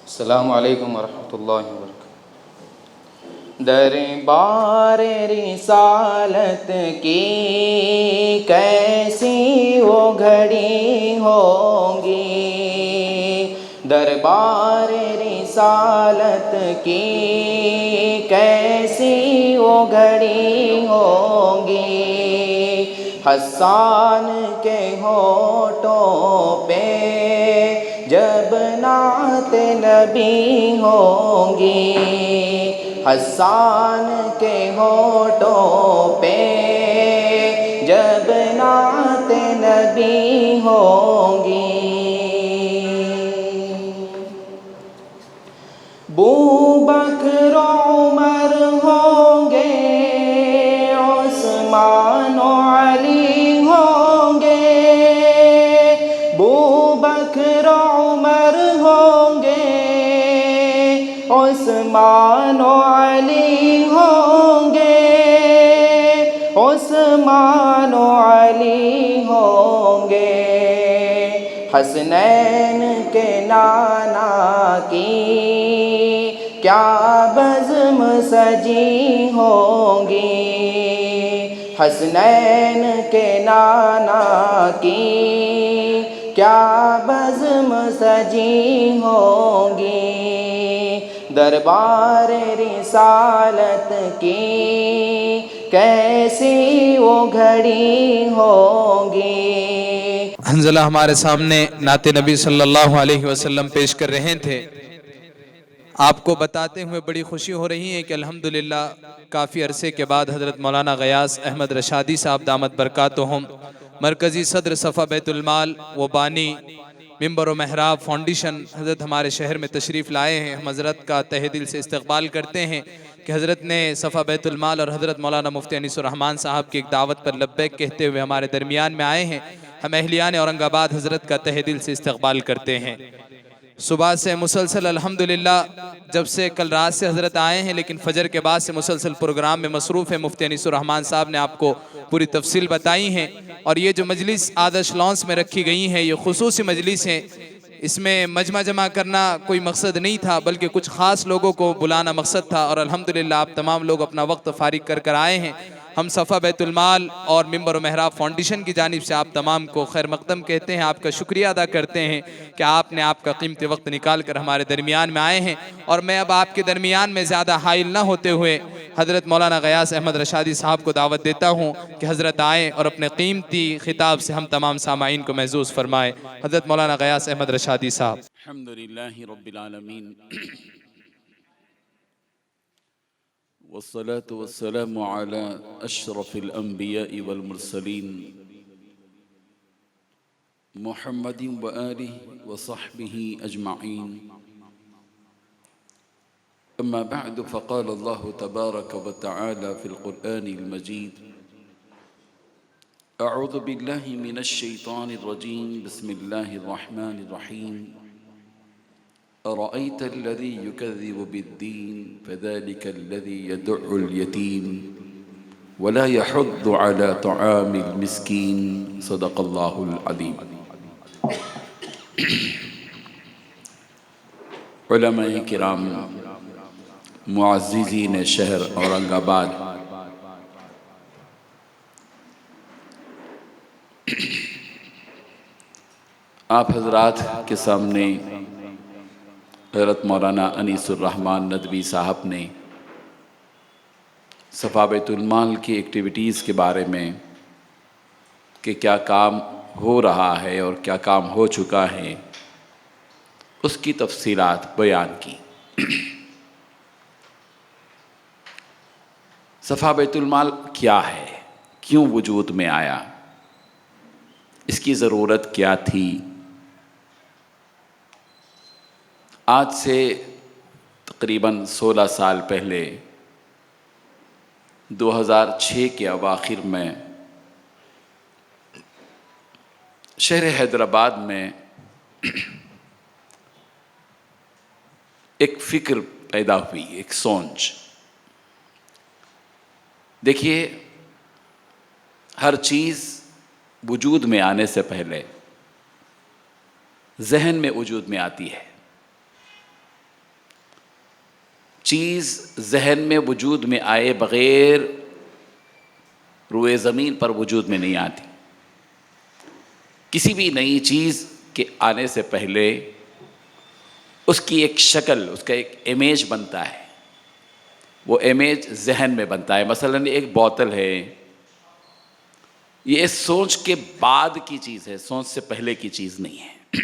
السلام علیکم ورحمۃ اللہ وبرکاتہ۔ دربار رسالت کی کیسی وہ گھڑی ہوگی، دربار رسالت کی کیسی وہ گھڑی ہوگی، حسان کے ہونٹوں پہ جب نعت نبی ہوگی، حسان کے ہونٹوں پہ جب نعت نبی ہوگی، بوبکر عمر ہوں گے، عثمان و علی ہوں گے، بوبکر عمر ہوں گے، عثمان و علی ہوں گے، عثمان و علی ہوں گے، حسنین کے نانا کی کیا بزم سجی ہوگی، حسنین کے نانا کی کیا بزم سجی ہوگی، دربار رسالت کی کیسی وہ گھڑی ہوگی۔ حنظلہ ہمارے سامنے نعت نبی صلی اللہ علیہ وسلم پیش کر رہے تھے۔ آپ کو بتاتے ہوئے بڑی خوشی ہو رہی ہے کہ الحمدللہ کافی عرصے کے بعد حضرت مولانا غیاث احمد رشادی صاحب دامت برکاتہم، مرکزی صدر صفا بیت المال و بانی ممبر و محراب فاؤنڈیشن، حضرت ہمارے شہر میں تشریف لائے ہیں۔ ہم حضرت کا تہ دل سے استقبال کرتے ہیں کہ حضرت نے صفا بیت المال اور حضرت مولانا مفتی انیس الرحمن صاحب کی ایک دعوت پر لبیک کہتے ہوئے ہمارے درمیان میں آئے ہیں۔ ہم اہلیان اورنگ آباد حضرت کا تہ دل سے استقبال کرتے ہیں۔ صبح سے مسلسل الحمدللہ جب سے کل رات سے حضرت آئے ہیں، لیکن فجر کے بعد سے مسلسل پروگرام میں مصروف ہے۔ مفتی انیس الرحمن صاحب نے آپ کو پوری تفصیل بتائی ہیں، اور یہ جو مجلس آدرش لانس میں رکھی گئی ہے، یہ خصوصی مجلس ہے۔ اس میں مجمع جمع کرنا کوئی مقصد نہیں تھا، بلکہ کچھ خاص لوگوں کو بلانا مقصد تھا، اور الحمدللہ آپ تمام لوگ اپنا وقت فارغ کر آئے ہیں۔ ہم صفا بیت المال اور ممبر و محراب فاؤنڈیشن کی جانب سے آپ تمام کو خیر مقدم کہتے ہیں، آپ کا شکریہ ادا کرتے ہیں کہ آپ نے آپ کا قیمتی وقت نکال کر ہمارے درمیان میں آئے ہیں۔ اور میں اب آپ کے درمیان میں زیادہ حائل نہ ہوتے ہوئے حضرت مولانا غیاث احمد رشادی صاحب کو دعوت دیتا ہوں کہ حضرت آئیں اور اپنے قیمتی خطاب سے ہم تمام سامعین کو محظوظ فرمائیں۔ حضرت مولانا غیاث احمد رشادی صاحب۔ الحمدللہ رب العالمین والصلاة والسلام على أشرف الأنبياء والمرسلين محمد وآله وصحبه أجمعين، أما بعد، فقال الله تبارك وتعالى في القرآن المجيد: أعوذ بالله من الشيطان الرجيم، بسم الله الرحمن الرحيم، أرأيت الذي يكذب بالدين فذلك الذي يدع اليتيم ولا يحض على طعام المسكين، صدق الله العظيم۔ علماء کرام، معززین شہر اورنگ آباد، آپ حضرات کے سامنے حضرت مولانا انیس الرحمن ندوی صاحب نے صفا بیت المال کی ایکٹیویٹیز کے بارے میں کہ کیا کام ہو رہا ہے اور کیا کام ہو چکا ہے، اس کی تفصیلات بیان کی۔ صفا بیت المال کیا ہے، کیوں وجود میں آیا، اس کی ضرورت کیا تھی؟ آج سے تقریباً 16 سال پہلے 2006 کے اواخر میں شہر حیدرآباد میں ایک فکر پیدا ہوئی، ایک سوچ۔ دیکھیے، ہر چیز وجود میں آنے سے پہلے ذہن میں وجود میں آتی ہے۔ چیز ذہن میں وجود میں آئے بغیر روئے زمین پر وجود میں نہیں آتی. کسی بھی نئی چیز کے آنے سے پہلے اس کی ایک شکل، اس کا ایک امیج بنتا ہے. وہ امیج ذہن میں بنتا ہے. مثلا ایک بوتل ہے، یہ سوچ کے بعد کی چیز ہے، سوچ سے پہلے کی چیز نہیں ہے.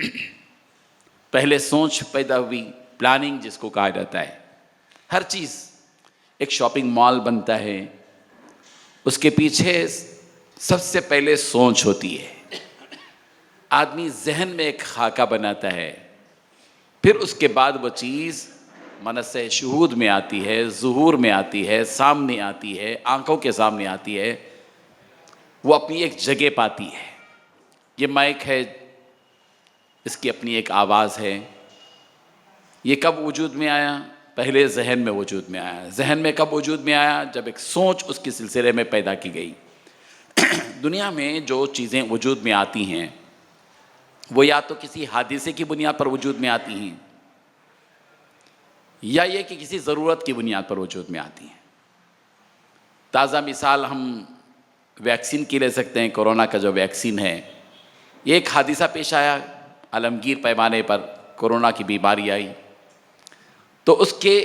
پہلے سوچ پیدا ہوئی، پلاننگ جس کو کہا جاتا ہے. ہر چیز، ایک شاپنگ مال بنتا ہے، اس کے پیچھے سب سے پہلے سوچ ہوتی ہے. آدمی ذہن میں ایک خاکہ بناتا ہے، پھر اس کے بعد وہ چیز منصہ شہود میں آتی ہے، ظہور میں آتی ہے، سامنے آتی ہے، آنکھوں کے سامنے آتی ہے، وہ اپنی ایک جگہ پاتی ہے. یہ مائک ہے، اس کی اپنی ایک آواز ہے. یہ کب وجود میں آیا؟ پہلے ذہن میں وجود میں آیا. ذہن میں کب وجود میں آیا؟ جب ایک سوچ اس کے سلسلے میں پیدا کی گئی. دنیا میں جو چیزیں وجود میں آتی ہیں وہ یا تو کسی حادثے کی بنیاد پر وجود میں آتی ہیں، یا یہ کہ کسی ضرورت کی بنیاد پر وجود میں آتی ہیں. تازہ مثال ہم ویکسین کی لے سکتے ہیں. کورونا کا جو ویکسین ہے، یہ ایک حادثہ پیش آیا، عالمگیر پیمانے پر کورونا کی بیماری آئی، تو اس کے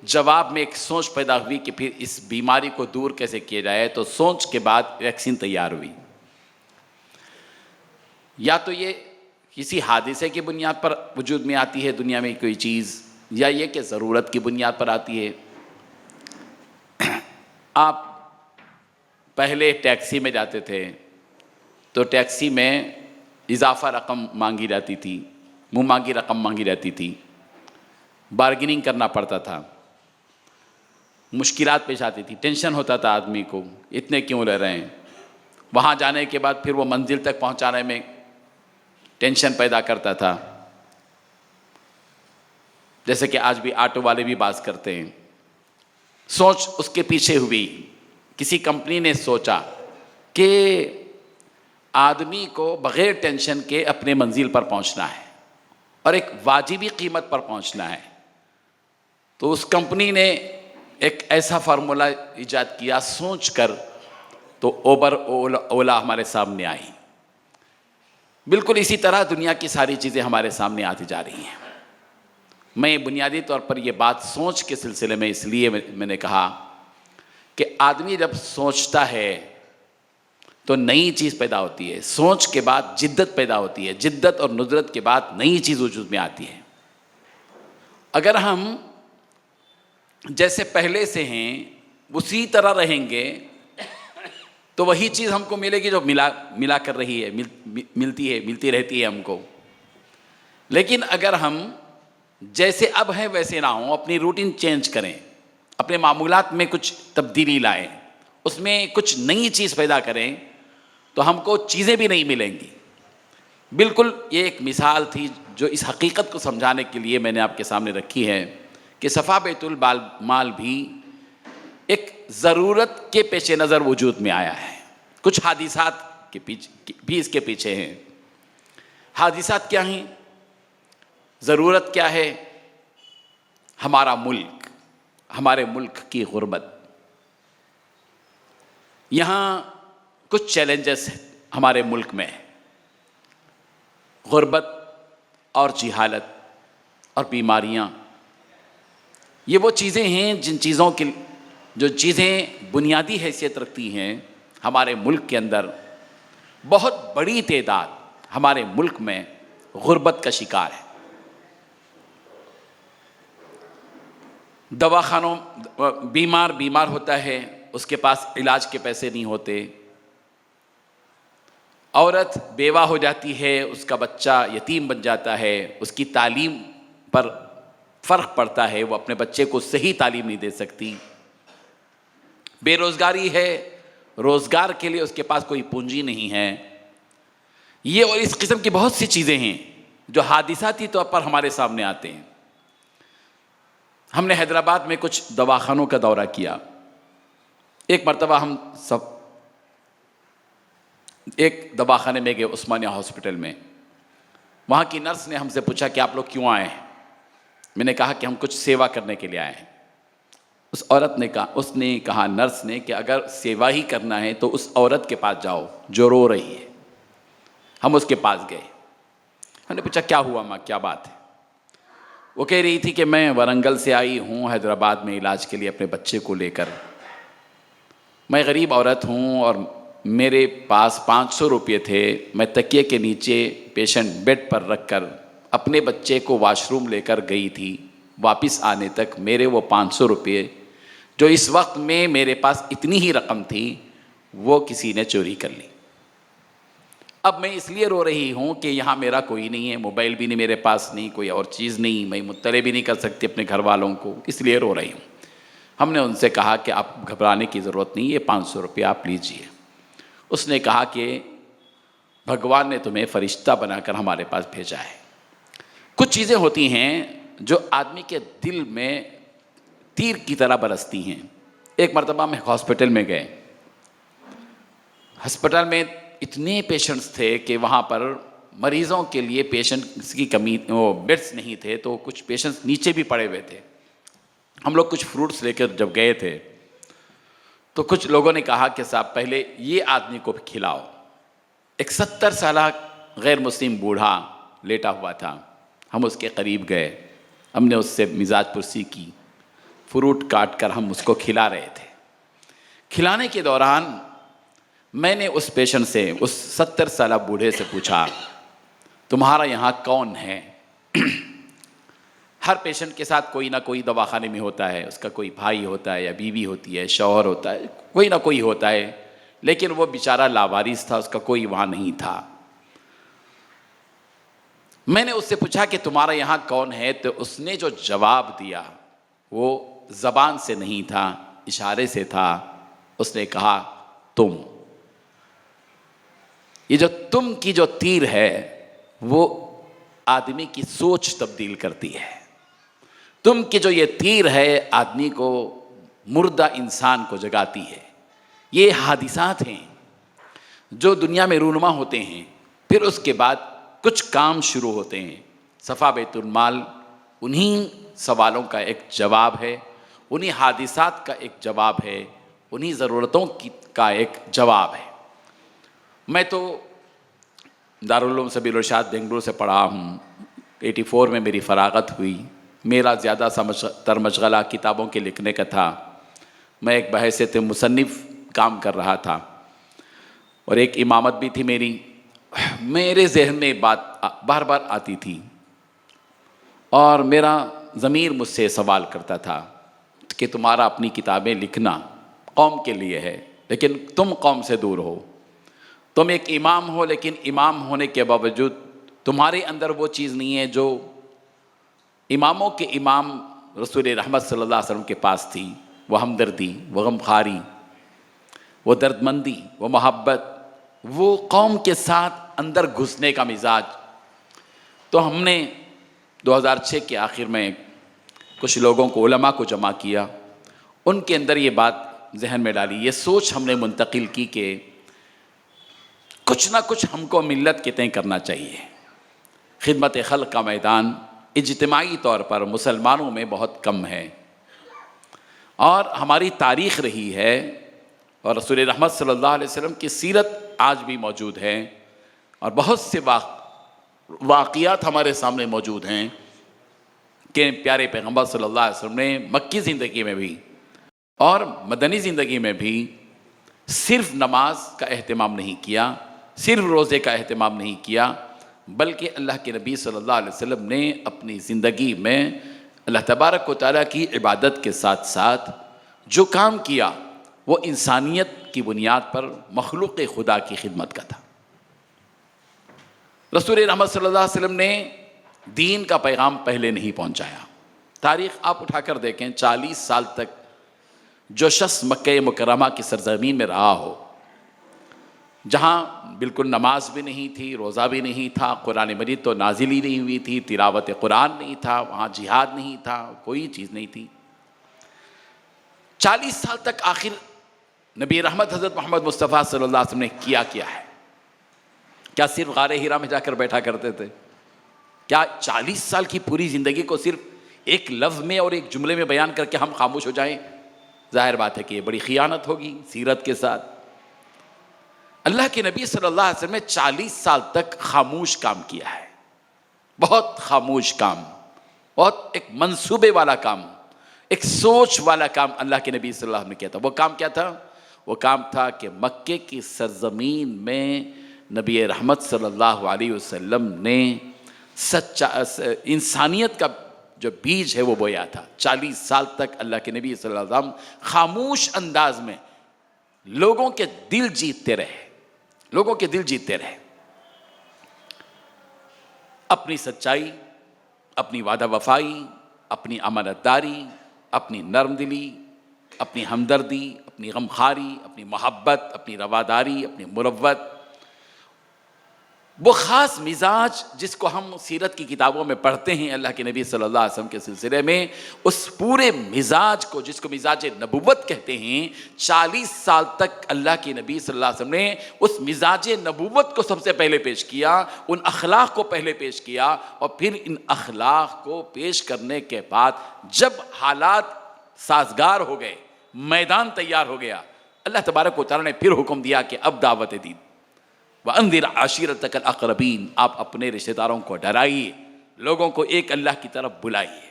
جواب میں ایک سوچ پیدا ہوئی کہ پھر اس بیماری کو دور کیسے کیا جائے. تو سوچ کے بعد ویکسین تیار ہوئی. یا تو یہ کسی حادثے کی بنیاد پر وجود میں آتی ہے دنیا میں کوئی چیز، یا یہ کہ ضرورت کی بنیاد پر آتی ہے. آپ پہلے ٹیکسی میں جاتے تھے تو ٹیکسی میں اضافہ رقم مانگی جاتی تھی، منہ مانگی رقم مانگی جاتی تھی، بارگیننگ کرنا پڑتا تھا، مشکلات پیش آتی تھی، ٹینشن ہوتا تھا آدمی کو، اتنے کیوں لے رہے ہیں. وہاں جانے کے بعد پھر وہ منزل تک پہنچانے میں ٹینشن پیدا کرتا تھا. جیسے کہ آج بھی آٹو والے بھی بات کرتے ہیں. سوچ اس کے پیچھے ہوئی. کسی کمپنی نے سوچا کہ آدمی کو بغیر ٹینشن کے اپنے منزل پر پہنچنا ہے اور ایک واجبی قیمت پر پہنچنا ہے. تو اس کمپنی نے ایک ایسا فارمولہ ایجاد کیا سوچ کر، تو اوبر اولا ہمارے سامنے آئی. بالکل اسی طرح دنیا کی ساری چیزیں ہمارے سامنے آتی جا رہی ہیں. میں بنیادی طور پر یہ بات سوچ کے سلسلے میں اس لیے میں نے کہا کہ آدمی جب سوچتا ہے تو نئی چیز پیدا ہوتی ہے. سوچ کے بعد جدت پیدا ہوتی ہے، جدت اور ندرت کے بعد نئی چیز وجود میں آتی ہے. اگر ہم جیسے پہلے سے ہیں اسی طرح رہیں گے تو وہی چیز ہم کو ملے گی جو ملا کر رہی ہے، ملتی رہتی ہے ہم کو. لیکن اگر ہم جیسے اب ہیں ویسے نہ ہوں، اپنی روٹین چینج کریں، اپنے معمولات میں کچھ تبدیلی لائیں، اس میں کچھ نئی چیز پیدا کریں، تو ہم کو چیزیں بھی نہیں ملیں گی. بالکل یہ ایک مثال تھی جو اس حقیقت کو سمجھانے کے لیے میں نے آپ کے سامنے رکھی ہے کہ صفا بیت المال بھی ایک ضرورت کے پیش نظر وجود میں آیا ہے. کچھ حادثات کے پیچھے بھی اس کے پیچھے ہیں. حادثات کیا ہیں؟ ضرورت کیا ہے؟ ہمارا ملک، ہمارے ملک کی غربت. یہاں کچھ چیلنجز ہیں ہمارے ملک میں، غربت اور جہالت اور بیماریاں. یہ وہ چیزیں ہیں جو چیزیں بنیادی حیثیت رکھتی ہیں. ہمارے ملک کے اندر بہت بڑی تعداد ہمارے ملک میں غربت کا شکار ہے. دواخانوں بیمار ہوتا ہے، اس کے پاس علاج کے پیسے نہیں ہوتے. عورت بیوہ ہو جاتی ہے، اس کا بچہ یتیم بن جاتا ہے، اس کی تعلیم پر فرق پڑتا ہے، وہ اپنے بچے کو صحیح تعلیم نہیں دے سکتی. بے روزگاری ہے، روزگار کے لیے اس کے پاس کوئی پونجی نہیں ہے. یہ اور اس قسم کی بہت سی چیزیں ہیں جو حادثاتی طور پر ہمارے سامنے آتے ہیں. ہم نے حیدرآباد میں کچھ دواخانوں کا دورہ کیا. ایک مرتبہ ہم سب ایک دواخانے میں گئے، عثمانیہ ہاسپٹل میں. وہاں کی نرس نے ہم سے پوچھا کہ آپ لوگ کیوں آئے ہیں؟ میں نے کہا کہ ہم کچھ سیوا کرنے کے لیے آئے ہیں. اس عورت نے کہا، اس نے کہا نرس نے کہ اگر سیوا ہی کرنا ہے تو اس عورت کے پاس جاؤ جو رو رہی ہے۔ ہم اس کے پاس گئے، ہم نے پوچھا کیا ہوا ماں، کیا بات ہے؟ وہ کہہ رہی تھی کہ میں ورنگل سے آئی ہوں حیدرآباد میں علاج کے لیے اپنے بچے کو لے کر۔ میں غریب عورت ہوں اور میرے پاس 500 روپے تھے، میں تکیے کے نیچے پیشنٹ بیڈ پر رکھ کر اپنے بچے کو واش روم لے کر گئی تھی، واپس آنے تک میرے وہ 500 روپے جو اس وقت میں میرے پاس اتنی ہی رقم تھی وہ کسی نے چوری کر لی۔ اب میں اس لیے رو رہی ہوں کہ یہاں میرا کوئی نہیں ہے، موبائل بھی نہیں میرے پاس، نہیں کوئی اور چیز نہیں، میں مطلع بھی نہیں کر سکتی اپنے گھر والوں کو، اس لیے رو رہی ہوں۔ ہم نے ان سے کہا کہ آپ گھبرانے کی ضرورت نہیں، یہ 500 روپے آپ لیجئے۔ اس نے کہا کہ بھگوان نے تمہیں فرشتہ بنا کر ہمارے پاس بھیجا ہے۔ کچھ چیزیں ہوتی ہیں جو آدمی کے دل میں تیر کی طرح برستی ہیں۔ ایک مرتبہ میں ہاسپٹل میں گئے، ہسپتال میں اتنے پیشنٹس تھے کہ وہاں پر مریضوں کے لیے پیشنٹس کی کمی، وہ بیڈس نہیں تھے، تو کچھ پیشنٹس نیچے بھی پڑے ہوئے تھے۔ ہم لوگ کچھ فروٹس لے کر جب گئے تھے تو کچھ لوگوں نے کہا کہ صاحب پہلے یہ آدمی کو کھلاؤ۔ ایک 70 سالہ غیر مسلم بوڑھا لیٹا ہوا تھا، ہم اس کے قریب گئے، ہم نے اس سے مزاج پرسی کی، فروٹ کاٹ کر ہم اس کو کھلا رہے تھے۔ کھلانے کے دوران میں نے اس پیشنٹ سے، اس 70 سالہ بوڑھے سے پوچھا تمہارا یہاں کون ہے؟ ہر پیشنٹ کے ساتھ کوئی نہ کوئی دواخانے میں ہوتا ہے، اس کا کوئی بھائی ہوتا ہے یا بیوی ہوتی ہے، شوہر ہوتا ہے، کوئی نہ کوئی ہوتا ہے، لیکن وہ بیچارہ لاوارث تھا، اس کا کوئی وہاں نہیں تھا۔ میں نے اس سے پوچھا کہ تمہارا یہاں کون ہے، تو اس نے جو جواب دیا وہ زبان سے نہیں تھا، اشارے سے تھا۔ اس نے کہا تم۔ یہ جو تم کی جو تیر ہے وہ آدمی کی سوچ تبدیل کرتی ہے۔ تم کی جو یہ تیر ہے آدمی کو، مردہ انسان کو جگاتی ہے۔ یہ حادثات ہیں جو دنیا میں رونما ہوتے ہیں، پھر اس کے بعد کچھ کام شروع ہوتے ہیں۔ صفا بیت المال انہی سوالوں کا ایک جواب ہے، انہی حادثات کا ایک جواب ہے، انہی ضرورتوں کا ایک جواب ہے۔ میں تو دارالعلوم سبیل الرشاد بنگلور سے پڑھا ہوں، 84 میں میری فراغت ہوئی۔ میرا زیادہ تر مشغلہ کتابوں کے لکھنے کا تھا۔ میں ایک بحیثیت مصنف کام کر رہا تھا اور ایک امامت بھی تھی میری۔ میرے ذہن میں بات بار بار آتی تھی اور میرا ضمیر مجھ سے سوال کرتا تھا کہ تمہارا اپنی کتابیں لکھنا قوم کے لیے ہے، لیکن تم قوم سے دور ہو۔ تم ایک امام ہو، لیکن امام ہونے کے باوجود تمہارے اندر وہ چیز نہیں ہے جو اماموں کے امام رسول رحمت صلی اللہ علیہ وسلم کے پاس تھی، وہ ہمدردی، وہ غمخواری، وہ دردمندی، وہ محبت، وہ قوم کے ساتھ اندر گھسنے کا مزاج۔ تو ہم نے 2006 کے آخر میں کچھ لوگوں کو، علماء کو جمع کیا، ان کے اندر یہ بات ذہن میں ڈالی، یہ سوچ ہم نے منتقل کی کہ کچھ نہ کچھ ہم کو ملت کے تئیں کرنا چاہیے۔ خدمت خلق کا میدان اجتماعی طور پر مسلمانوں میں بہت کم ہے، اور ہماری تاریخ رہی ہے اور رسول رحمت صلی اللہ علیہ وسلم کی سیرت آج بھی موجود ہے، اور بہت سے واقعات ہمارے سامنے موجود ہیں کہ پیارے پیغمبر صلی اللہ علیہ وسلم نے مکی زندگی میں بھی اور مدنی زندگی میں بھی صرف نماز کا اہتمام نہیں کیا، صرف روزے کا اہتمام نہیں کیا، بلکہ اللہ کے نبی صلی اللہ علیہ وسلم نے اپنی زندگی میں اللہ تبارک و تعالیٰ کی عبادت کے ساتھ ساتھ جو کام کیا وہ انسانیت کی بنیاد پر مخلوق خدا کی خدمت کا تھا۔ رسول رحمت صلی اللہ علیہ وسلم نے دین کا پیغام پہلے نہیں پہنچایا۔ تاریخ آپ اٹھا کر دیکھیں، 40 سال تک جو شخص مکہ مکرمہ کی سرزمین میں رہا ہو، جہاں بالکل نماز بھی نہیں تھی، روزہ بھی نہیں تھا، قرآن مجید تو نازل ہی نہیں ہوئی تھی، تلاوت قرآن نہیں تھا، وہاں جہاد نہیں تھا، کوئی چیز نہیں تھی، 40 سال تک آخر نبی رحمت حضرت محمد مصطفیٰ صلی اللہ علیہ وسلم نے کیا ہے؟ کیا صرف غار ہرا میں جا کر بیٹھا کرتے تھے؟ کیا 40 سال کی پوری زندگی کو صرف ایک لفظ میں اور ایک جملے میں بیان کر کے ہم خاموش ہو جائیں ظاہر بات ہے کہ یہ بڑی خیانت ہوگی سیرت کے ساتھ۔ اللہ کے نبی صلی اللہ علیہ وسلم نے 40 سال تک خاموش کام کیا ہے، بہت خاموش کام، بہت ایک منصوبے والا کام، ایک سوچ والا کام اللہ کے نبی صلی اللہ علیہ وسلم نے کیا تھا۔ وہ کام کیا تھا؟ وہ کام تھا کہ مکے کی سرزمین میں نبی رحمت صلی اللہ علیہ وسلم نے سچا انسانیت کا جو بیج ہے وہ بویا تھا۔ 40 سال تک اللہ کے نبی صلی اللہ علیہ وسلم خاموش انداز میں لوگوں کے دل جیتتے رہے، لوگوں کے دل جیتتے رہے، اپنی سچائی، اپنی وعدہ وفائی، اپنی امانت داری، اپنی نرم دلی، اپنی ہمدردی، اپنی غمخواری، اپنی محبت، اپنی رواداری، اپنی مروت، وہ خاص مزاج جس کو ہم سیرت کی کتابوں میں پڑھتے ہیں اللہ کے نبی صلی اللہ علیہ وسلم کے سلسلے میں، اس پورے مزاج کو جس کو مزاج نبوت کہتے ہیں، 40 سال تک اللہ کے نبی صلی اللہ علیہ وسلم نے اس مزاج نبوت کو سب سے پہلے پیش کیا، ان اخلاق کو پہلے پیش کیا، اور پھر ان اخلاق کو پیش کرنے کے بعد جب حالات سازگار ہو گئے، میدان تیار ہو گیا، اللہ تبارک و تعالیٰ نے پھر حکم دیا کہ اب دعوت دین، وَأَنذِرْ عَشِيرَتَكَ الْأَقْرَبِينَ، آپ اپنے رشتہ داروں کو ڈرائیے، لوگوں کو ایک اللہ کی طرف بلائیے۔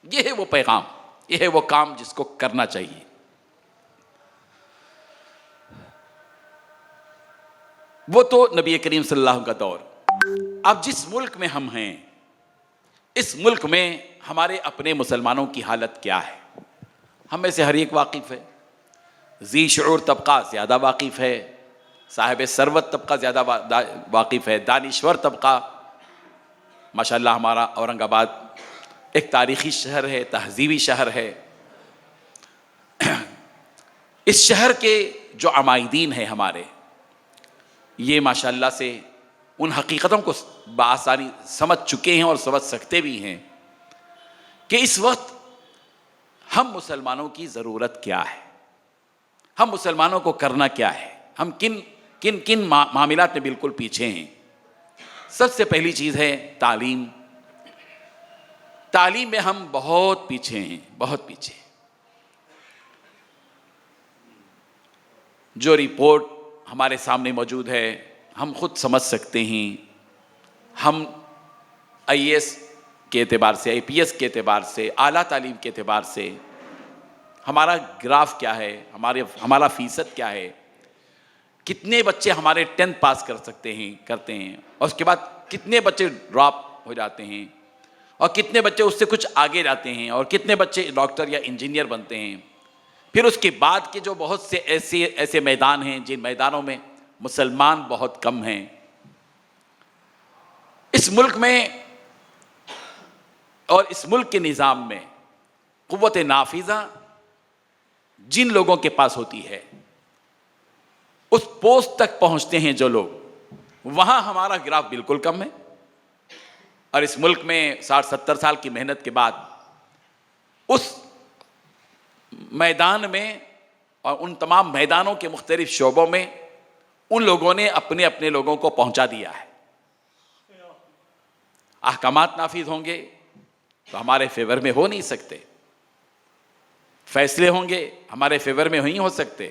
یہ ہے وہ پیغام، یہ ہے وہ کام جس کو کرنا چاہیے۔ وہ تو نبی کریم صلی اللہ علیہ وسلم کا دور۔ اب جس ملک میں ہم ہیں، اس ملک میں ہمارے اپنے مسلمانوں کی حالت کیا ہے؟ ہم میں سے ہر ایک واقف ہے، ذی شعور طبقہ زیادہ واقف ہے، صاحب ثروت طبقہ زیادہ واقف ہے، دانشور طبقہ۔ ماشاءاللہ ہمارا اورنگ آباد ایک تاریخی شہر ہے، تہذیبی شہر ہے۔ اس شہر کے جو عمائدین ہیں ہمارے، یہ ماشاءاللہ سے ان حقیقتوں کو بآسانی سمجھ چکے ہیں اور سمجھ سکتے بھی ہیں کہ اس وقت ہم مسلمانوں کی ضرورت کیا ہے، ہم مسلمانوں کو کرنا کیا ہے، ہم کن معاملات میں بالکل پیچھے ہیں۔ سب سے پہلی چیز ہے تعلیم۔ تعلیم میں ہم بہت پیچھے ہیں، بہت پیچھے۔ جو رپورٹ ہمارے سامنے موجود ہے ہم خود سمجھ سکتے ہیں۔ ہم IAS کے اعتبار سے، IPS کے اعتبار سے، اعلیٰ تعلیم کے اعتبار سے ہمارا گراف کیا ہے، ہمارا فیصد کیا ہے، کتنے بچے ہمارے 10th پاس کرتے ہیں، اور اس کے بعد کتنے بچے ڈراپ ہو جاتے ہیں، اور کتنے بچے اس سے کچھ آگے جاتے ہیں، اور کتنے بچے ڈاکٹر یا انجینئر بنتے ہیں۔ پھر اس کے بعد کے جو بہت سے ایسے میدان ہیں جن میدانوں میں مسلمان بہت کم ہیں۔ اس ملک میں اور اس ملک کے نظام میں قوت نافذہ جن لوگوں کے پاس ہوتی ہے، اس پوسٹ تک پہنچتے ہیں جو لوگ، وہاں ہمارا گراف بالکل کم ہے۔ اور اس ملک میں 60-70 سال کی محنت کے بعد اس میدان میں اور ان تمام میدانوں کے مختلف شعبوں میں ان لوگوں نے اپنے اپنے لوگوں کو پہنچا دیا ہے۔ احکامات نافذ ہوں گے تو ہمارے فیور میں ہو نہیں سکتے، فیصلے ہوں گے ہمارے فیور میں نہیں ہو سکتے۔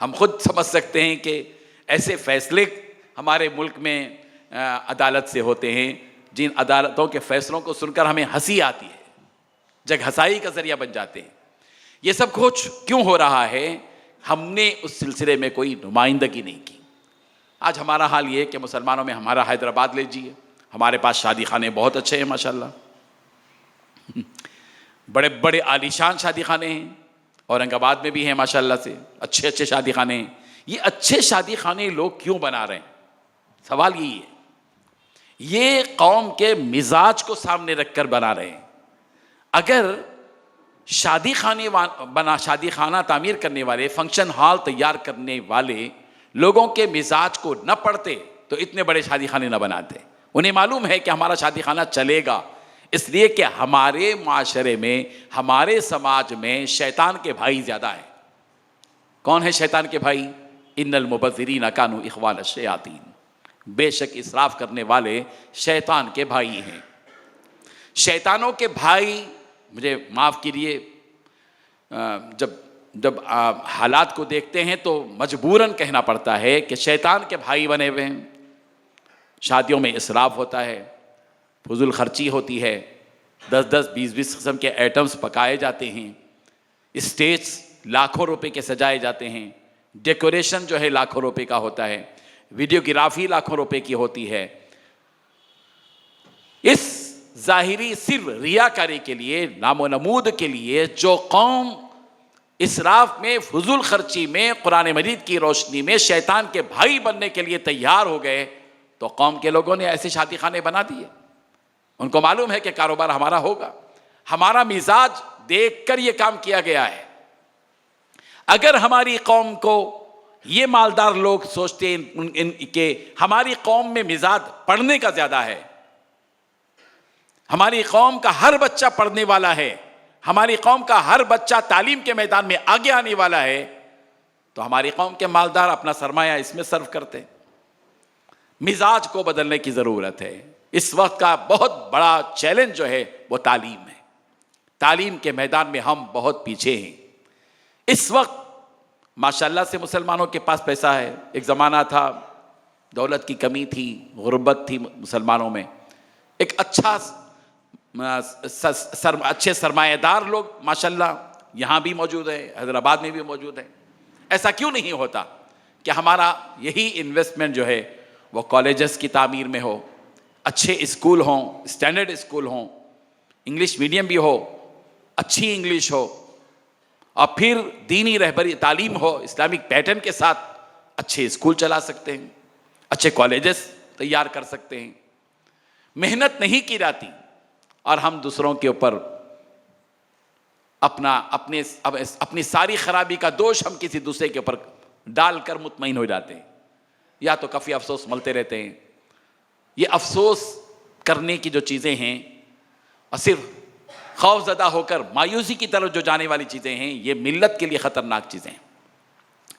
ہم خود سمجھ سکتے ہیں کہ ایسے فیصلے ہمارے ملک میں عدالت سے ہوتے ہیں جن عدالتوں کے فیصلوں کو سن کر ہمیں ہنسی آتی ہے، جگ ہنسائی کا ذریعہ بن جاتے ہیں۔ یہ سب کچھ کیوں ہو رہا ہے؟ ہم نے اس سلسلے میں کوئی نمائندگی نہیں کی۔ آج ہمارا حال یہ ہے کہ مسلمانوں میں ہمارا حیدرآباد لے لیجیے، ہمارے پاس شادی خانے بہت اچھے ہیں ماشاءاللہ، بڑے بڑے عالیشان شادی خانے ہیں، اورنگ آباد میں بھی ہیں ماشاءاللہ سے اچھے اچھے شادی خانے ہیں۔ یہ اچھے شادی خانے لوگ کیوں بنا رہے ہیں؟ سوال یہی ہے۔ یہ قوم کے مزاج کو سامنے رکھ کر بنا رہے ہیں۔ اگر شادی خانہ تعمیر کرنے والے، فنکشن ہال تیار کرنے والے لوگوں کے مزاج کو نہ پڑھتے تو اتنے بڑے شادی خانے نہ بناتے۔ انہیں معلوم ہے کہ ہمارا شادی خانہ چلے گا، اس لیے کہ ہمارے معاشرے میں، ہمارے سماج میں شیطان کے بھائی زیادہ ہیں۔ کون ہے شیطان کے بھائی؟ ان المبذرین کانوا اخوان الشیاطین، بے شک اسراف کرنے والے شیطان کے بھائی ہیں۔ شیطانوں کے بھائی، مجھے معاف کیجیے، جب جب حالات کو دیکھتے ہیں تو مجبوراً کہنا پڑتا ہے کہ شیطان کے بھائی بنے ہوئے ہیں. شادیوں میں اسراف ہوتا ہے، فضول خرچی ہوتی ہے، 10 20 قسم کے آئٹمس پکائے جاتے ہیں، اسٹیج لاکھوں روپے کے سجائے جاتے ہیں، ڈیکوریشن جو ہے لاکھوں روپے کا ہوتا ہے، ویڈیوگرافی لاکھوں روپے کی ہوتی ہے. اس ظاہری صرف ریاکاری کے لیے، نام و نمود کے لیے جو قوم اسراف میں، فضول خرچی میں، قرآن مجید کی روشنی میں شیطان کے بھائی بننے کے لیے تیار ہو گئے، تو قوم کے لوگوں نے ایسے شادی خانے بنا دیے. ان کو معلوم ہے کہ کاروبار ہمارا ہوگا. ہمارا مزاج دیکھ کر یہ کام کیا گیا ہے. اگر ہماری قوم کو یہ مالدار لوگ سوچتے کہ ہماری قوم میں مزاج پڑھنے کا زیادہ ہے، ہماری قوم کا ہر بچہ پڑھنے والا ہے، ہماری قوم کا ہر بچہ تعلیم کے میدان میں آگے آنے والا ہے، تو ہماری قوم کے مالدار اپنا سرمایہ اس میں صرف کرتے. مزاج کو بدلنے کی ضرورت ہے. اس وقت کا بہت بڑا چیلنج جو ہے وہ تعلیم ہے. تعلیم کے میدان میں ہم بہت پیچھے ہیں. اس وقت ماشاءاللہ سے مسلمانوں کے پاس پیسہ ہے. ایک زمانہ تھا دولت کی کمی تھی، غربت تھی مسلمانوں میں. ایک اچھے سرمایہ دار لوگ ماشاءاللہ یہاں بھی موجود ہیں، حیدرآباد میں بھی موجود ہیں. ایسا کیوں نہیں ہوتا کہ ہمارا یہی انویسٹمنٹ جو ہے وہ کالجز کی تعمیر میں ہو، اچھے اسکول ہوں، اسٹینڈرڈ اسکول ہوں، انگلش میڈیم بھی ہو، اچھی انگلش ہو، اور پھر دینی رہبری تعلیم ہو اسلامک پیٹرن کے ساتھ. اچھے اسکول چلا سکتے ہیں، اچھے کالجز تیار کر سکتے ہیں. محنت نہیں کی جاتی اور ہم دوسروں کے اوپر اپنی ساری خرابی کا دوش ہم کسی دوسرے کے اوپر ڈال کر مطمئن ہو جاتے ہیں، یا تو کافی افسوس ملتے رہتے ہیں. یہ افسوس کرنے کی جو چیزیں ہیں اور صرف خوف زدہ ہو کر مایوسی کی طرف جو جانے والی چیزیں ہیں، یہ ملت کے لیے خطرناک چیزیں ہیں.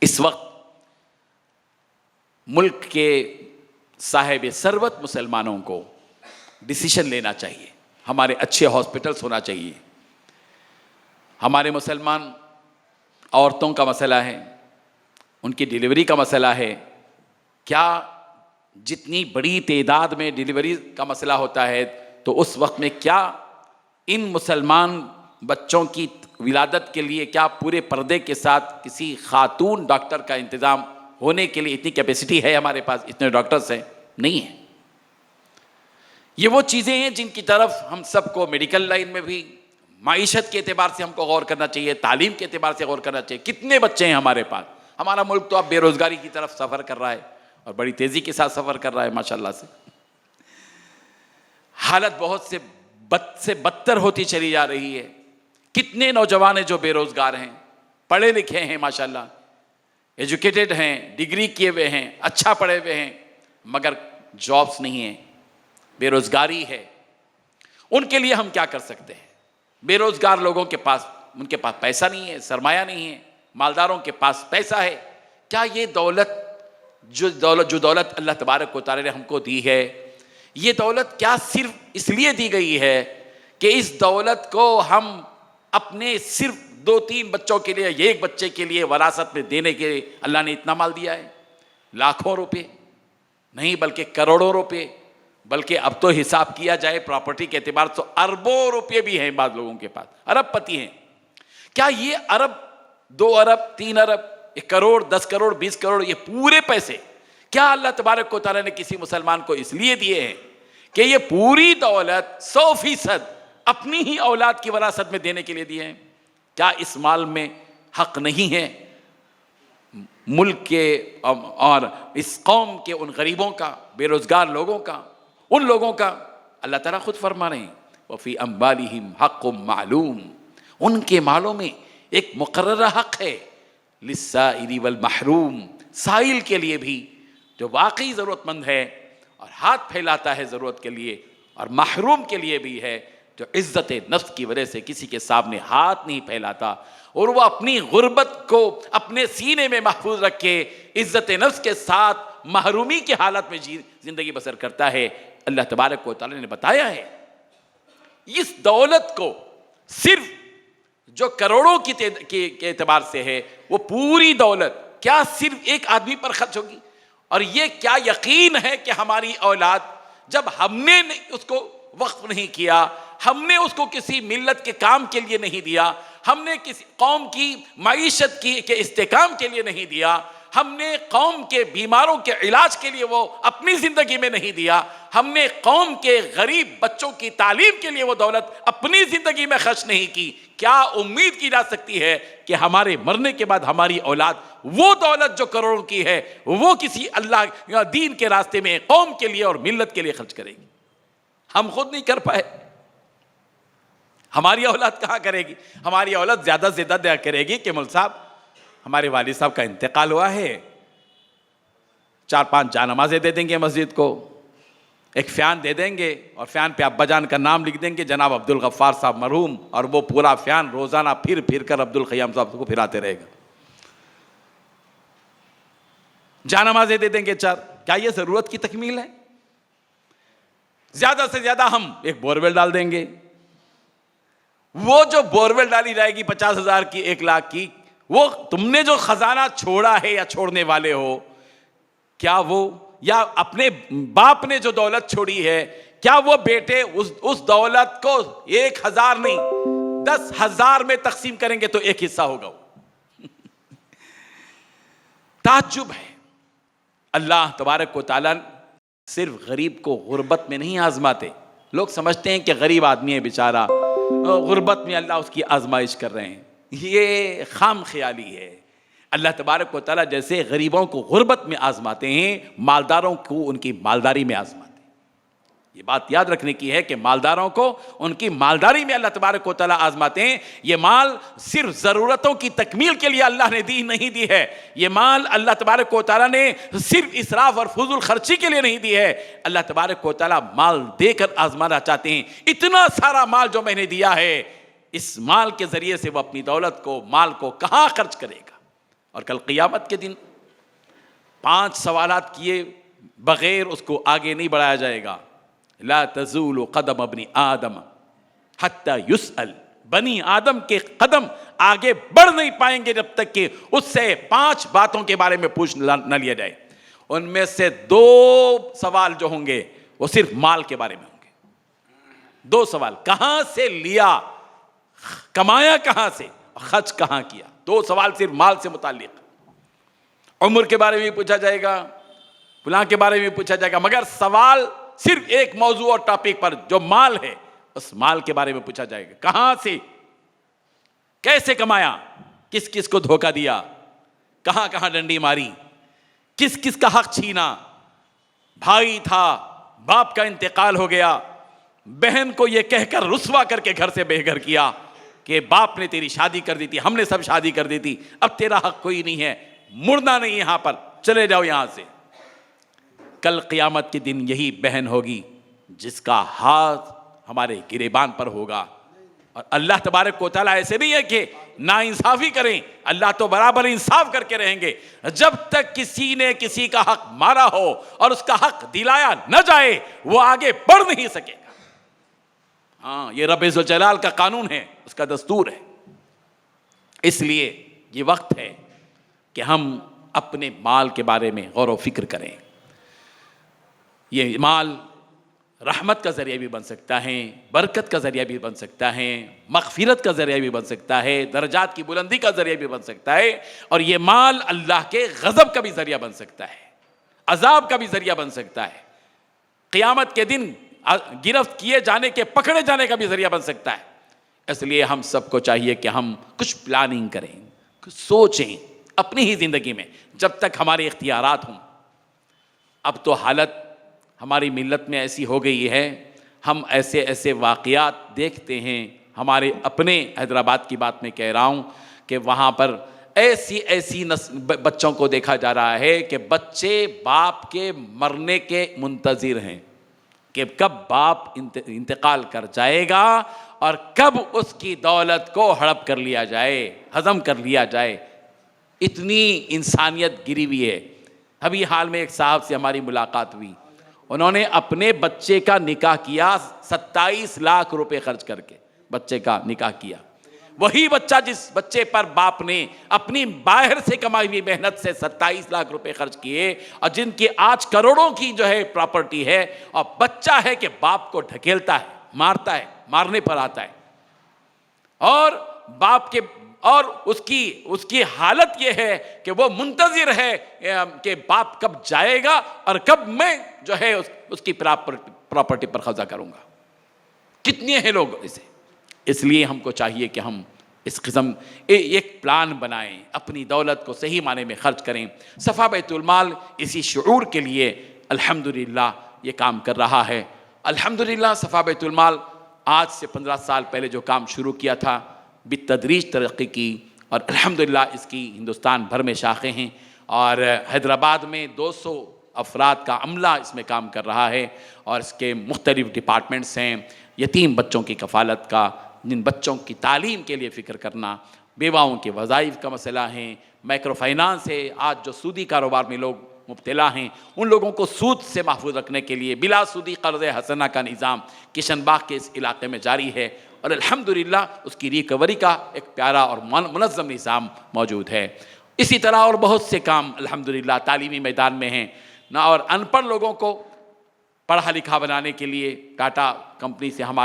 اس وقت ملک کے صاحب ثروت مسلمانوں کو ڈیسیشن لینا چاہیے. ہمارے اچھے ہاسپٹلس ہونا چاہیے. ہمارے مسلمان عورتوں کا مسئلہ ہے، ان کی ڈیلیوری کا مسئلہ ہے. کیا جتنی بڑی تعداد میں ڈیلیوری کا مسئلہ ہوتا ہے تو اس وقت میں کیا ان مسلمان بچوں کی ولادت کے لیے کیا پورے پردے کے ساتھ کسی خاتون ڈاکٹر کا انتظام ہونے کے لیے اتنی کیپیسٹی ہے ہمارے پاس؟ اتنے ڈاکٹرز ہیں؟ نہیں ہیں. یہ وہ چیزیں ہیں جن کی طرف ہم سب کو میڈیکل لائن میں بھی، معیشت کے اعتبار سے ہم کو غور کرنا چاہیے، تعلیم کے اعتبار سے غور کرنا چاہیے. کتنے بچے ہیں ہمارے پاس؟ ہمارا ملک تو اب بے روزگاری کی طرف سفر کر رہا ہے اور بڑی تیزی کے ساتھ سفر کر رہا ہے ماشاءاللہ سے. حالت بہت سے بد سے بدتر ہوتی چلی جا رہی ہے. کتنے نوجوان ہیں جو بے روزگار ہیں، پڑھے لکھے ہیں ماشاءاللہ، ایجوکیٹڈ ہیں، ڈگری کیے ہوئے ہیں، اچھا پڑھے ہوئے ہیں، مگر جابس نہیں ہیں، بے روزگاری ہے. ان کے لیے ہم کیا کر سکتے ہیں؟ بے روزگار لوگوں کے پاس، ان کے پاس پیسہ نہیں ہے، سرمایہ نہیں ہے. مالداروں کے پاس پیسہ ہے. کیا یہ جو دولت اللہ تبارک و تعالی نے ہم کو دی ہے، یہ دولت کیا صرف اس لیے دی گئی ہے کہ اس دولت کو ہم اپنے صرف 2-3 بچوں کے لیے، ایک بچے کے لیے وراثت میں دینے کے لیے اللہ نے اتنا مال دیا ہے؟ لاکھوں روپے نہیں بلکہ کروڑوں روپے، بلکہ اب تو حساب کیا جائے پراپرٹی کے اعتبار سے اربوں روپے بھی ہیں بعض لوگوں کے پاس، ارب پتی ہیں. کیا یہ ارب، 2 ارب، 3 ارب، 1 کروڑ، 10 کروڑ، 20 کروڑ، یہ پورے پیسے کیا اللہ تبارک و تعالیٰ نے کسی مسلمان کو اس لیے دیے ہیں کہ یہ پوری دولت 100% اپنی ہی اولاد کی وراثت میں دینے کے لیے دیے ہیں؟ کیا اس مال میں حق نہیں ہے ملک کے اور اس قوم کے ان غریبوں کا، بے روزگار لوگوں کا، ان لوگوں کا؟ اللہ تعالیٰ خود فرما رہے ہیں وَفِي أَمْوَالِهِمْ حَقٌّ مَعْلُومٌ، ان کے مالوں میں ایک مقررہ حق ہے. لِلسَّائِلِ وَالْمَحْرُومِ، سائل کے لیے بھی جو واقعی ضرورت مند ہے اور ہاتھ پھیلاتا ہے ضرورت کے لیے، اور محروم کے لیے بھی ہے جو عزت نفس کی وجہ سے کسی کے سامنے ہاتھ نہیں پھیلاتا اور وہ اپنی غربت کو اپنے سینے میں محفوظ رکھ کے عزت نفس کے ساتھ محرومی کی حالت میں زندگی بسر کرتا ہے. اللہ تبارک و تعالی نے بتایا ہے اس دولت کو صرف جو کروڑوں کے اعتبار سے ہے، وہ پوری دولت کیا صرف ایک آدمی پر خرچ ہوگی؟ اور یہ کیا یقین ہے کہ ہماری اولاد، جب ہم نے اس کو وقف نہیں کیا، ہم نے اس کو کسی ملت کے کام کے لیے نہیں دیا، ہم نے کسی قوم کی معیشت کے استحکام کے لیے نہیں دیا، ہم نے قوم کے بیماروں کے علاج کے لیے وہ اپنی زندگی میں نہیں دیا، ہم نے قوم کے غریب بچوں کی تعلیم کے لیے وہ دولت اپنی زندگی میں خرچ نہیں کی، کیا امید کی جا سکتی ہے کہ ہمارے مرنے کے بعد ہماری اولاد وہ دولت جو کروڑوں کی ہے وہ کسی اللہ یا دین کے راستے میں قوم کے لیے اور ملت کے لیے خرچ کرے گی؟ ہم خود نہیں کر پائے، ہماری اولاد کہاں کرے گی؟ ہماری اولاد زیادہ سے زیادہ کرے گی کہ مول صاحب ہمارے والد صاحب کا انتقال ہوا ہے، 4-5 جانمازیں دے دیں گے مسجد کو، ایک فیان دے دیں گے اور فیان پہ ابا جان کا نام لکھ دیں گے جناب عبدالغفار صاحب مرحوم، اور وہ پورا فیان روزانہ پھر پھر کر عبدالقیوم صاحب کو پھراتے رہے گا، جانمازیں دے دیں گے 4۔ کیا یہ ضرورت کی تکمیل ہے؟ زیادہ سے زیادہ ہم ایک بورویل ڈال دیں گے، وہ جو بورویل ڈالی جائے گی 50,000 کی 1 لاکھ کی، وہ تم نے جو خزانہ چھوڑا ہے یا چھوڑنے والے ہو، کیا وہ یا اپنے باپ نے جو دولت چھوڑی ہے، کیا وہ بیٹے اس دولت کو 1,000 نہیں 10,000 میں تقسیم کریں گے تو ایک حصہ ہوگا؟ تعجب ہے۔ اللہ تبارک و تعالیٰ صرف غریب کو غربت میں نہیں آزماتے۔ لوگ سمجھتے ہیں کہ غریب آدمی ہے بیچارہ، غربت میں اللہ اس کی آزمائش کر رہے ہیں، یہ خام خیالی ہے۔ اللہ تبارک و تعالیٰ جیسے غریبوں کو غربت میں آزماتے ہیں، مالداروں کو ان کی مالداری میں آزماتے ہیں۔ یہ بات یاد رکھنے کی ہے کہ مالداروں کو ان کی مالداری میں اللہ تبارک و تعالیٰ آزماتے ہیں۔ یہ مال صرف ضرورتوں کی تکمیل کے لیے اللہ نے نہیں دی ہے، یہ مال اللہ تبارک و تعالیٰ نے صرف اسراف اور فضول خرچی کے لیے نہیں دی ہے۔ اللہ تبارک و تعالیٰ مال دے کر آزمانا چاہتے ہیں۔ اتنا سارا مال جو میں نے دیا ہے، اس مال کے ذریعے سے وہ اپنی دولت کو، مال کو کہاں خرچ کرے گا؟ اور کل قیامت کے دن 5 سوالات کیے بغیر اس کو آگے نہیں بڑھایا جائے گا۔ لا تزول قدم ابن آدم حتی یسأل، بنی آدم کے قدم آگے بڑھ نہیں پائیں گے جب تک کہ اس سے 5 باتوں کے بارے میں پوچھ نہ لیا جائے۔ ان میں سے 2 سوال جو ہوں گے وہ صرف مال کے بارے میں ہوں گے۔ 2 سوال، کہاں سے لیا، کمایا کہاں سے، خرچ کہاں کیا۔ 2 سوال صرف مال سے متعلق۔ عمر کے بارے میں بھی پوچھا جائے گا، فلاں کے بارے میں بھی پوچھا جائے گا، مگر سوال صرف ایک موضوع اور ٹاپک پر جو مال ہے، اس مال کے بارے میں پوچھا جائے گا۔ کہاں سے، کیسے کمایا، کس کس کو دھوکہ دیا، کہاں کہاں ڈنڈی ماری، کس کس کا حق چھینا۔ بھائی تھا، باپ کا انتقال ہو گیا، بہن کو یہ کہہ کر رسوا کر کے گھر سے بے گھر کیا کہ باپ نے تیری شادی کر دی تھی، ہم نے سب شادی کر دی تھی، اب تیرا حق کوئی نہیں ہے، مڑنا نہیں یہاں پر، چلے جاؤ یہاں سے۔ کل قیامت کے دن یہی بہن ہوگی جس کا ہاتھ ہمارے گریبان پر ہوگا۔ اور اللہ تبارک و تعالیٰ ایسے نہیں ہے کہ ناانصافی کریں، اللہ تو برابر انصاف کر کے رہیں گے۔ جب تک کسی نے کسی کا حق مارا ہو اور اس کا حق دلایا نہ جائے، وہ آگے بڑھ نہیں سکے گا۔ ہاں، یہ رب ذوالجلال کا قانون ہے، اس کا دستور ہے۔ اس لیے یہ وقت ہے کہ ہم اپنے مال کے بارے میں غور و فکر کریں۔ یہ مال رحمت کا ذریعہ بھی بن سکتا ہے، برکت کا ذریعہ بھی بن سکتا ہے، مغفرت کا ذریعہ بھی بن سکتا ہے، درجات کی بلندی کا ذریعہ بھی بن سکتا ہے، اور یہ مال اللہ کے غضب کا بھی ذریعہ بن سکتا ہے، عذاب کا بھی ذریعہ بن سکتا ہے، قیامت کے دن گرفت کیے جانے کے، پکڑے جانے کا بھی ذریعہ بن سکتا ہے۔ اس لیے ہم سب کو چاہیے کہ ہم کچھ پلاننگ کریں، کچھ سوچیں اپنی ہی زندگی میں، جب تک ہمارے اختیارات ہوں۔ اب تو حالت ہماری ملت میں ایسی ہو گئی ہے، ہم ایسے ایسے واقعات دیکھتے ہیں، ہمارے اپنے حیدرآباد کی بات میں کہہ رہا ہوں کہ وہاں پر ایسی بچوں کو دیکھا جا رہا ہے کہ بچے باپ کے مرنے کے منتظر ہیں کہ کب باپ انتقال کر جائے گا اور کب اس کی دولت کو ہڑپ کر لیا جائے، ہضم کر لیا جائے۔ اتنی انسانیت گری ہوئی ہے۔ ابھی حال میں ایک صاحب سے ہماری ملاقات ہوئی، انہوں نے اپنے بچے کا نکاح کیا، 27 لاکھ روپے خرچ کر کے بچے کا نکاح کیا، وہی بچہ جس بچے پر باپ نے اپنی باہر سے کمائی ہوئی محنت سے 27 لاکھ روپے خرچ کیے اور جن کی آج کروڑوں کی جو ہے پراپرٹی ہے، اور بچہ ہے کہ باپ کو ڈھکیلتا ہے، مارتا ہے، مارنے پر آتا ہے، اور باپ کے اور اس کی حالت یہ ہے کہ وہ منتظر ہے کہ باپ کب جائے گا اور کب میں جو ہے اس کی پراپرٹی پر قبضہ کروں گا۔ کتنے ہیں لوگ اسے؟ اس لیے ہم کو چاہیے کہ ہم اس قسم ایک پلان بنائیں، اپنی دولت کو صحیح معنی میں خرچ کریں۔ صفا بیت المال اسی شعور کے لیے الحمدللہ یہ کام کر رہا ہے۔ الحمدللہ صفا بیت المال آج سے 15 سال پہلے جو کام شروع کیا تھا بالتدریج ترقی کی، اور الحمدللہ اس کی ہندوستان بھر میں شاخیں ہیں، اور حیدرآباد میں 200 افراد کا عملہ اس میں کام کر رہا ہے، اور اس کے مختلف ڈپارٹمنٹس ہیں، یتیم بچوں کی کفالت کا، جن بچوں کی تعلیم کے لیے فکر کرنا، بیواؤں کے وظائف کا مسئلہ ہے، مائکرو فائنانس ہے، آج جو سودی کاروبار میں لوگ مبتلا ہیں ان لوگوں کو سود سے محفوظ رکھنے کے لیے بلا سودی قرض حسنہ کا نظام کشن باغ کے اس علاقے میں جاری ہے، اور الحمدللہ اس کی ریکوری کا ایک پیارا اور منظم نظام موجود ہے۔ اسی طرح اور بہت سے کام الحمدللہ تعلیمی میدان میں ہیں نہ، اور ان پڑھ لوگوں کو پڑھا لکھا بنانے کے لیے ٹاٹا کمپنی سے ہم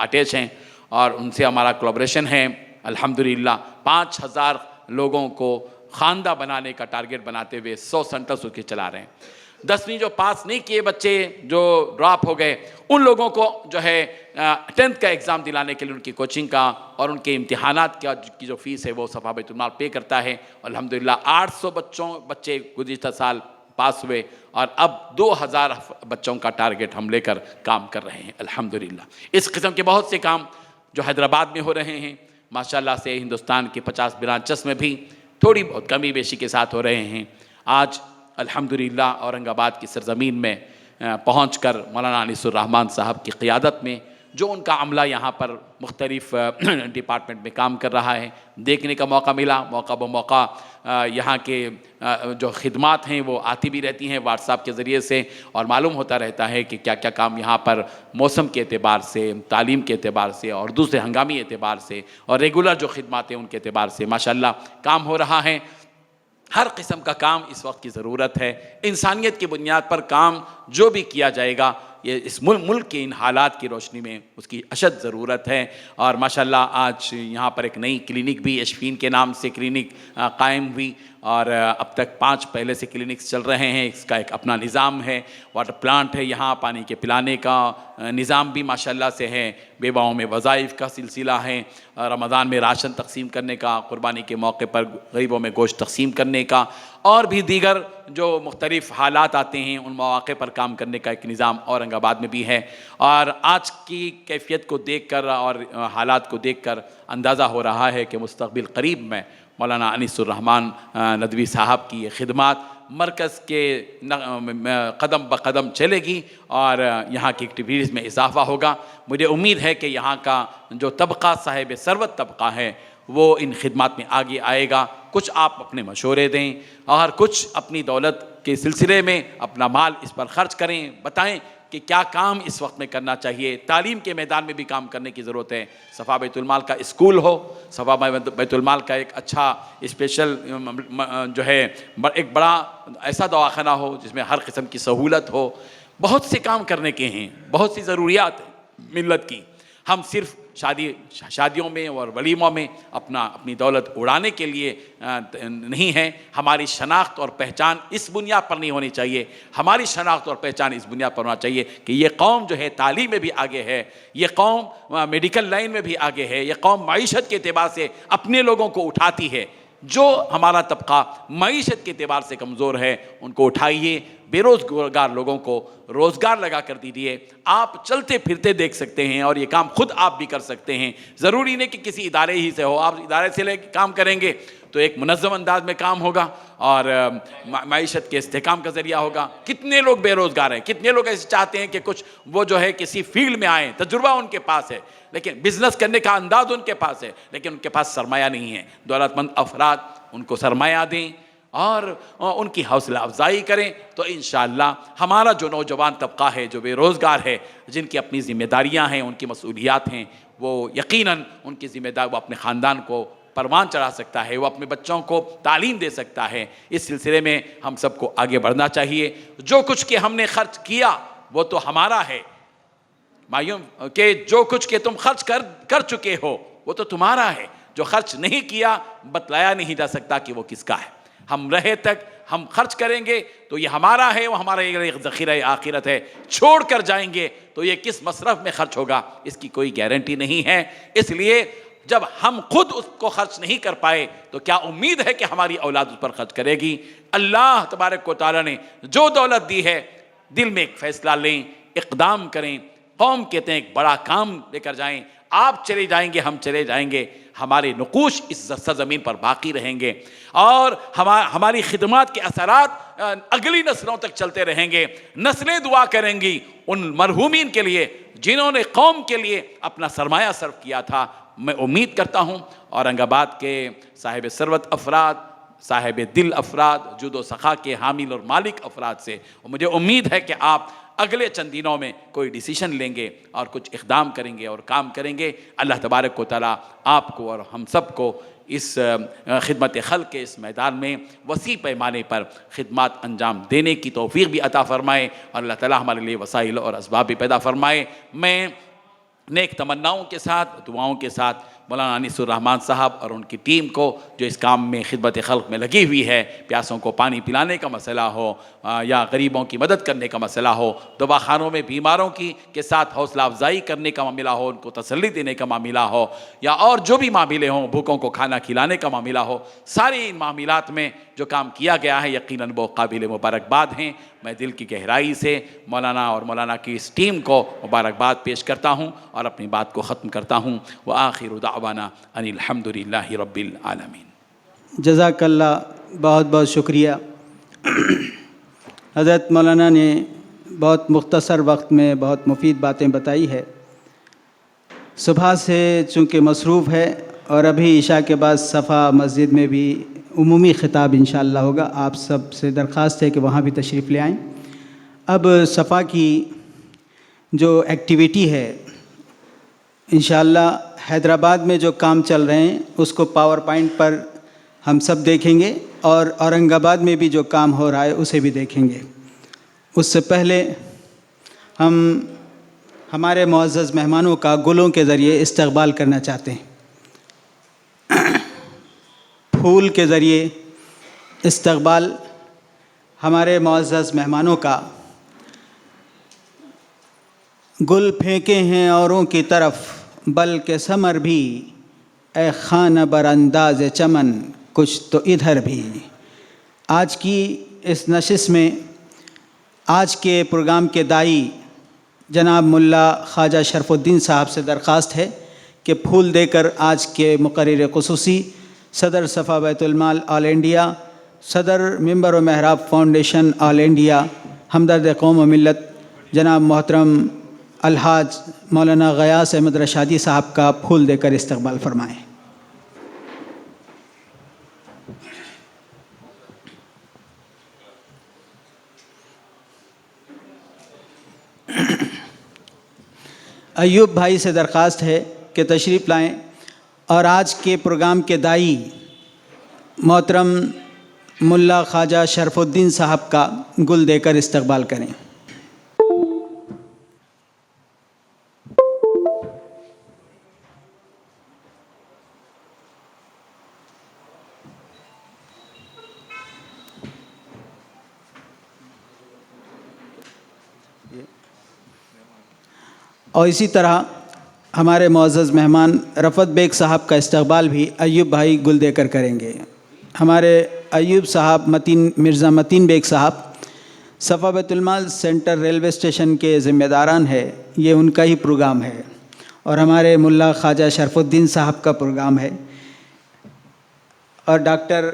اٹیچ ہیں، اور ان سے ہمارا کولیبریشن ہے۔ الحمدللہ 5000 لوگوں کو خواندہ بنانے کا ٹارگٹ بناتے ہوئے 100 سینٹرز اس کے چلا رہے ہیں۔ 10ویں جو پاس نہیں کیے بچے جو ڈراپ ہو گئے ان لوگوں کو جو ہے 10th کا ایگزام دلانے کے لیے ان کی کوچنگ کا اور ان کے امتحانات کی جو فیس ہے وہ صفا بیت المال پے کرتا ہے۔ الحمدللہ 800 بچے گزشتہ سال پاس ہوئے، اور اب 2000 بچوں کا ٹارگٹ ہم لے کر کام کر رہے ہیں الحمدللہ۔ اس قسم کے بہت سے کام جو حیدرآباد میں ہو رہے ہیں، ماشاءاللہ سے ہندوستان کے 50 برانچز میں بھی تھوڑی بہت کمی بیشی کے ساتھ ہو رہے ہیں۔ آج الحمدللہ اورنگ آباد کی سرزمین میں پہنچ کر مولانا انیس الرحمن صاحب کی قیادت میں جو ان کا عملہ یہاں پر مختلف ڈپارٹمنٹ میں کام کر رہا ہے، دیکھنے کا موقع ملا، موقع بموقع یہاں کے جو خدمات ہیں وہ آتی بھی رہتی ہیں واٹس ایپ کے ذریعے سے، اور معلوم ہوتا رہتا ہے کہ کیا کیا کام یہاں پر موسم کے اعتبار سے، تعلیم کے اعتبار سے، اور دوسرے ہنگامی اعتبار سے، اور ریگولر جو خدمات ہیں ان کے اعتبار سے ماشاءاللہ کام ہو رہا ہے۔ ہر قسم کا کام اس وقت کی ضرورت ہے۔ انسانیت کی بنیاد پر کام جو بھی کیا جائے گا یہ اس ملک کے ان حالات کی روشنی میں اس کی اشد ضرورت ہے، اور ماشاءاللہ آج یہاں پر ایک نئی کلینک بھی اشفین کے نام سے کلینک قائم ہوئی، اور اب تک 5 پہلے سے کلینکس چل رہے ہیں۔ اس کا ایک اپنا نظام ہے، واٹر پلانٹ ہے، یہاں پانی کے پلانے کا نظام بھی ماشاءاللہ سے ہے، بیواؤں میں وظائف کا سلسلہ ہے، رمضان میں راشن تقسیم کرنے کا، قربانی کے موقع پر غریبوں میں گوشت تقسیم کرنے کا، اور بھی دیگر جو مختلف حالات آتے ہیں ان مواقع پر کام کرنے کا ایک نظام اورنگ آباد میں بھی ہے۔ اور آج کی کیفیت کو دیکھ کر اور حالات کو دیکھ کر اندازہ ہو رہا ہے کہ مستقبل قریب میں مولانا انیس الرحمن ندوی صاحب کی یہ خدمات مرکز کے قدم بقدم چلے گی، اور یہاں کی ایکٹیویٹیز میں اضافہ ہوگا۔ مجھے امید ہے کہ یہاں کا جو طبقہ صاحب ثروت طبقہ ہے وہ ان خدمات میں آگے آئے گا۔ کچھ آپ اپنے مشورے دیں، اور کچھ اپنی دولت کے سلسلے میں اپنا مال اس پر خرچ کریں، بتائیں کہ کیا کام اس وقت میں کرنا چاہیے۔ تعلیم کے میدان میں بھی کام کرنے کی ضرورت ہے۔ صفا بیت المال کا اسکول ہو، صفا بیت المال کا ایک اچھا اسپیشل جو ہے ایک بڑا ایسا دواخانہ ہو جس میں ہر قسم کی سہولت ہو۔ بہت سے کام کرنے کے ہیں، بہت سی ضروریات ہیں ملت کی۔ ہم صرف شادیوں میں اور ولیموں میں اپنی دولت اڑانے کے لیے نہیں ہیں۔ ہماری شناخت اور پہچان اس بنیاد پر نہیں ہونی چاہیے، ہماری شناخت اور پہچان اس بنیاد پر ہونا چاہیے کہ یہ قوم جو ہے تعلیم میں بھی آگے ہے، یہ قوم میڈیکل لائن میں بھی آگے ہے، یہ قوم معیشت کے اعتبار سے اپنے لوگوں کو اٹھاتی ہے۔ جو ہمارا طبقہ معیشت کے اعتبار سے کمزور ہے ان کو اٹھائیے، بے روزگار لوگوں کو روزگار لگا کر دیجیے۔ آپ چلتے پھرتے دیکھ سکتے ہیں، اور یہ کام خود آپ بھی کر سکتے ہیں، ضروری نہیں کہ کسی ادارے ہی سے ہو۔ آپ ادارے سے لے کے کام کریں گے تو ایک منظم انداز میں کام ہوگا، اور معیشت کے استحکام کا ذریعہ ہوگا۔ کتنے لوگ بے روزگار ہیں، کتنے لوگ ایسے چاہتے ہیں کہ کچھ وہ جو ہے کسی فیلڈ میں آئیں، تجربہ ان کے پاس ہے، لیکن بزنس کرنے کا انداز ان کے پاس ہے، لیکن ان کے پاس سرمایہ نہیں ہے۔ دولت مند افراد ان کو سرمایہ دیں اور ان کی حوصلہ افزائی کریں، تو انشاءاللہ ہمارا جو نوجوان طبقہ ہے، جو بے روزگار ہے، جن کی اپنی ذمہ داریاں ہیں، ان کی مسئولیات ہیں، وہ یقیناً ان کی ذمہ داری، وہ اپنے خاندان کو پروان چڑھا سکتا ہے، وہ اپنے بچوں کو تعلیم دے سکتا ہے۔ اس سلسلے میں ہم سب کو آگے بڑھنا چاہیے۔ جو کچھ کہ ہم نے خرچ کیا وہ تو ہمارا ہے، مایوں کہ جو کچھ کہ تم خرچ کر چکے ہو وہ تو تمہارا ہے، جو خرچ نہیں کیا بتلایا نہیں جا سکتا کہ وہ کس کا ہے۔ ہم رہے تک ہم خرچ کریں گے تو یہ ہمارا ہے، وہ ہمارا ایک ذخیرہ آخرت ہے، چھوڑ کر جائیں گے تو یہ کس مصرف میں خرچ ہوگا اس کی کوئی گارنٹی نہیں ہے۔ اس لیے جب ہم خود اس کو خرچ نہیں کر پائے تو کیا امید ہے کہ ہماری اولاد اس پر خرچ کرے گی؟ اللہ تبارک و تعالیٰ نے جو دولت دی ہے، دل میں ایک فیصلہ لیں، اقدام کریں۔ قوم کہتے ہیں ایک بڑا کام لے کر جائیں، آپ چلے جائیں گے، ہم چلے جائیں گے، ہمارے نقوش اس سرزمین پر باقی رہیں گے اور ہماری خدمات کے اثرات اگلی نسلوں تک چلتے رہیں گے۔ نسلیں دعا کریں گی ان مرحومین کے لیے جنہوں نے قوم کے لیے اپنا سرمایہ صرف کیا تھا۔ میں امید کرتا ہوں اورنگ آباد کے صاحب ثروت افراد، صاحب دل افراد، جود و سخا کے حامل اور مالک افراد سے مجھے امید ہے کہ آپ اگلے چند دنوں میں کوئی ڈیسیشن لیں گے اور کچھ اقدام کریں گے اور کام کریں گے۔ اللہ تبارک و تعالیٰ آپ کو اور ہم سب کو اس خدمت خلق کے اس میدان میں وسیع پیمانے پر خدمات انجام دینے کی توفیق بھی عطا فرمائے اور اللہ تعالیٰ ہمارے لیے وسائل اور اسباب بھی پیدا فرمائے۔ میں نیک تمناؤں کے ساتھ، دعاؤں کے ساتھ مولانا انیس الرحمن صاحب اور ان کی ٹیم کو جو اس کام میں خدمت خلق میں لگی ہوئی ہے، پیاسوں کو پانی پلانے کا مسئلہ ہو یا غریبوں کی مدد کرنے کا مسئلہ ہو، دواخانوں میں بیماروں کے ساتھ حوصلہ افزائی کرنے کا معاملہ ہو، ان کو تسلی دینے کا معاملہ ہو یا اور جو بھی معاملے ہوں، بھوکوں کو کھانا کھلانے کا معاملہ ہو، سارے ان معاملات میں جو کام کیا گیا ہے یقیناً وہ قابل مبارکباد ہیں۔ میں دل کی گہرائی سے مولانا اور مولانا کی اس ٹیم کو مبارکباد پیش کرتا ہوں اور اپنی بات کو ختم کرتا ہوں۔ وآخر دعوانا ان الحمد للہ رب العالمین۔ جزاک اللہ، بہت بہت شکریہ۔ حضرت مولانا نے بہت مختصر وقت میں بہت مفید باتیں بتائی ہے۔ صبح سے چونکہ مصروف ہے اور ابھی عشاء کے بعد صفا مسجد میں بھی عمومی خطاب انشاءاللہ ہوگا، آپ سب سے درخواست ہے کہ وہاں بھی تشریف لے آئیں۔ اب صفا کی جو ایکٹیویٹی ہے انشاءاللہ حیدرآباد میں جو کام چل رہے ہیں اس کو پاور پوائنٹ پر ہم سب دیکھیں گے اور اورنگ آباد میں بھی جو کام ہو رہا ہے اسے بھی دیکھیں گے۔ اس سے پہلے ہم ہمارے معزز مہمانوں کا گلوں کے ذریعے استقبال کرنا چاہتے ہیں۔ پھول کے ذریعے استقبال ہمارے معزز مہمانوں کا۔ گل پھینکے ہیں اوروں کی طرف بلکہ ثمر بھی، اے خانہ برانداز چمن کچھ تو ادھر بھی۔ آج کی اس نشست میں آج کے پروگرام کے داعی جناب ملا خواجہ شرف الدین صاحب سے درخواست ہے کہ پھول دے کر آج کے مقرر خصوصی صدر صفا بیت المال آل انڈیا، صدر ممبر و محراب فاؤنڈیشن آل انڈیا، ہمدرد قوم و ملت جناب محترم الحاج مولانا غیاث احمد رشادی صاحب کا پھول دے کر استقبال فرمائیں۔ ایوب بھائی سے درخواست ہے کہ تشریف لائیں اور آج کے پروگرام کے داعی محترم ملا خواجہ شرف الدین صاحب کا گل دے کر استقبال کریں۔ اور اسی طرح ہمارے معزز مہمان رفعت بیگ صاحب کا استقبال بھی ایوب بھائی گل دے کر کریں گے۔ ہمارے ایوب صاحب مرزا متین بیگ صاحب صفا بیت المال سینٹر ریلوے اسٹیشن کے ذمہ داران ہے، یہ ان کا ہی پروگرام ہے اور ہمارے ملا خواجہ شرف الدین صاحب کا پروگرام ہے اور ڈاکٹر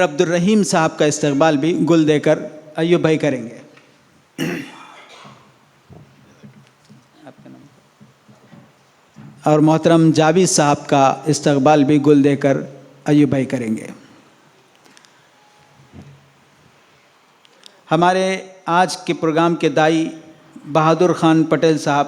عبد الرحیم صاحب کا استقبال بھی گل دے کر ایوب بھائی کریں گے۔ اور محترم جاوید صاحب کا استقبال بھی گل دے کر ایوب بھائی کریں گے۔ ہمارے آج کے پروگرام کے داعی بہادر خان پٹیل صاحب